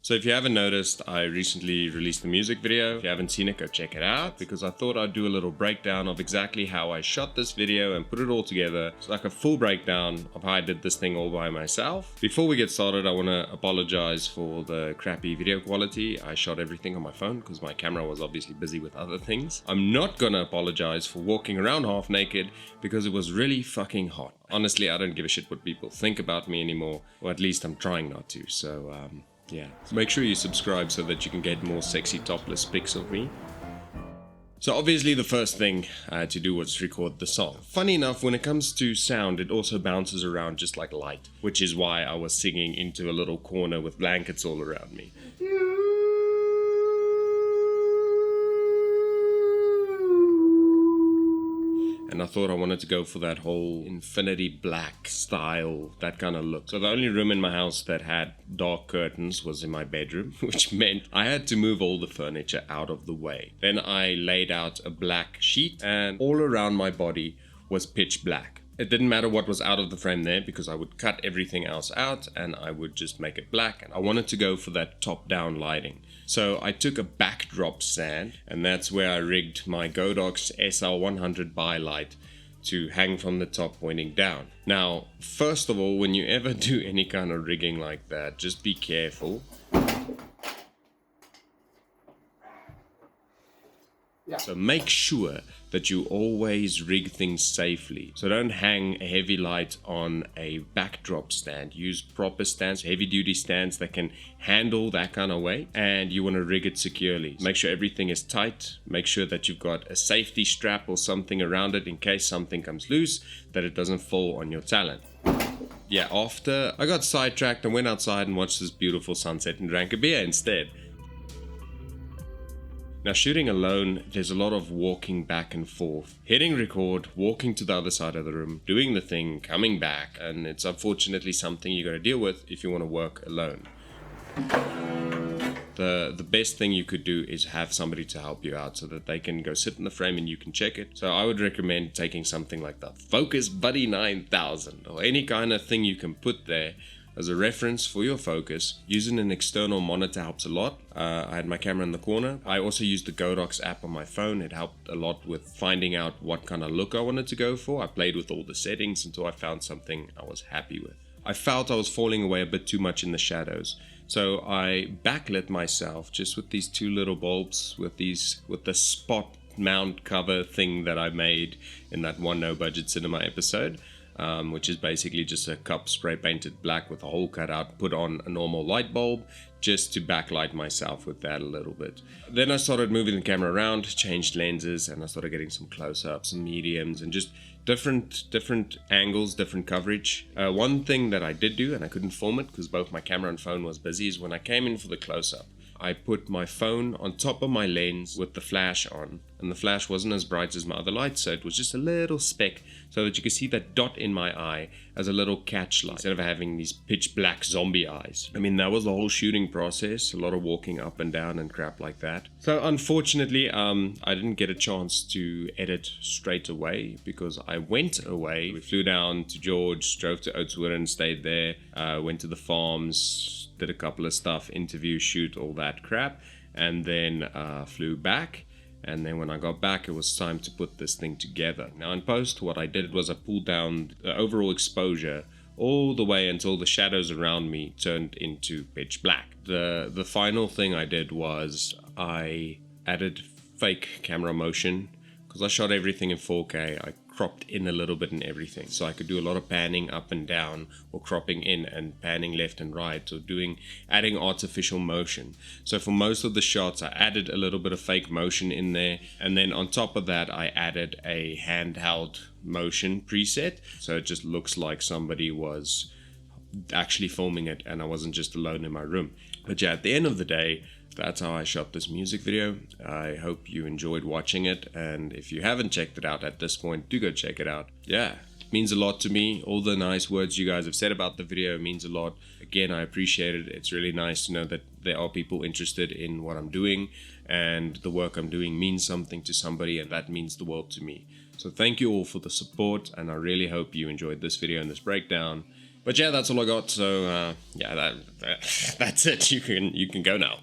So if you haven't noticed, I recently released a music video. If you haven't seen it, go check it out, because I thought I'd do a little breakdown of exactly how I shot this video and put it all together. It's like a full breakdown of how I did this thing all by myself. Before we get started, I want to apologize for the crappy video quality. I shot everything on my phone because my camera was obviously busy with other things. I'm not gonna apologize for walking around half naked because it was really fucking hot. Honestly, I don't give a shit what people think about me anymore, or at least I'm trying not to. So yeah, so make sure you subscribe so that you can get more sexy topless pics of me. So obviously the first thing I had to do was record the song. Funny enough, when it comes to sound, it also bounces around just like light, which is why I was singing into a little corner with blankets all around me. And I thought I wanted to go for that whole infinity black style, that kind of look. So the only room in my house that had dark curtains was in my bedroom, which meant I had to move all the furniture out of the way. Then I laid out a black sheet, and all around my body was pitch black. It didn't matter what was out of the frame there, because I would cut everything else out and I would just make it black. And I wanted to go for that top-down lighting. So I took a backdrop stand, and that's where I rigged my Godox SL100 bi-light to hang from the top pointing down. Now, first of all, when you ever do any kind of rigging like that, just be careful. Yeah. So make sure that you always rig things safely. So don't hang a heavy light on a backdrop stand. Use proper stands, heavy duty stands that can handle that kind of weight, and you want to rig it securely. Make sure everything is tight. Make sure that you've got a safety strap or something around it in case something comes loose, that it doesn't fall on your talent. Yeah, after I got sidetracked, I went outside and watched this beautiful sunset and drank a beer instead. Now, shooting alone, there's a lot of walking back and forth, hitting record, walking to the other side of the room, doing the thing, coming back, and it's unfortunately something you got to deal with if you want to work alone. The best thing you could do is have somebody to help you out so that they can go sit in the frame and you can check it. So I would recommend taking something like the Focus Buddy 9000 or any kind of thing you can put there as a reference for your focus. Using an external monitor helps a lot. I had my camera in the corner. I also used the Godox app on my phone. It helped a lot with finding out what kind of look I wanted to go for. I played with all the settings until I found something I was happy with. I felt I was falling away a bit too much in the shadows. So I backlit myself just with these two little bulbs with the spot mount cover thing that I made in that one No Budget Cinema episode. Which is basically just a cup spray painted black with a hole cut out, put on a normal light bulb just to backlight myself with that a little bit. Then I started moving the camera around, changed lenses, and I started getting some close-ups and mediums and just different angles, different coverage. One thing that I did do, and I couldn't film it because both my camera and phone was busy, is when I came in for the close-up, I put my phone on top of my lens with the flash on, and the flash wasn't as bright as my other lights, so it was just a little speck so that you could see that dot in my eye as a little catch light instead of having these pitch black zombie eyes. I mean, that was the whole shooting process, a lot of walking up and down and crap like that. So unfortunately, I didn't get a chance to edit straight away because I went away. We flew down to George, drove to Oatswood and stayed there, went to the farms, did a couple of stuff, interview, shoot, all that crap, and then flew back. And then when I got back, it was time to put this thing together. Now in post, what I did was I pulled down the overall exposure all the way until the shadows around me turned into pitch black. The final thing I did was I added fake camera motion because I shot everything in 4K. I cropped in a little bit and everything, so I could do a lot of panning up and down or cropping in and panning left and right or adding artificial motion. So for most of the shots I added a little bit of fake motion in there, and then on top of that I added a handheld motion preset, so it just looks like somebody was actually filming it and I wasn't just alone in my room. But yeah, at the end of the day, that's how I shot this music video. I hope you enjoyed watching it, and if you haven't checked it out at this point, do go check it out. Yeah, it means a lot to me. All the nice words you guys have said about the video means a lot. Again, I appreciate it. It's really nice to know that there are people interested in what I'm doing, and the work I'm doing means something to somebody, and that means the world to me. So thank you all for the support, and I really hope you enjoyed this video and this breakdown. But yeah, that's all I got. So yeah, that's it. You can go now.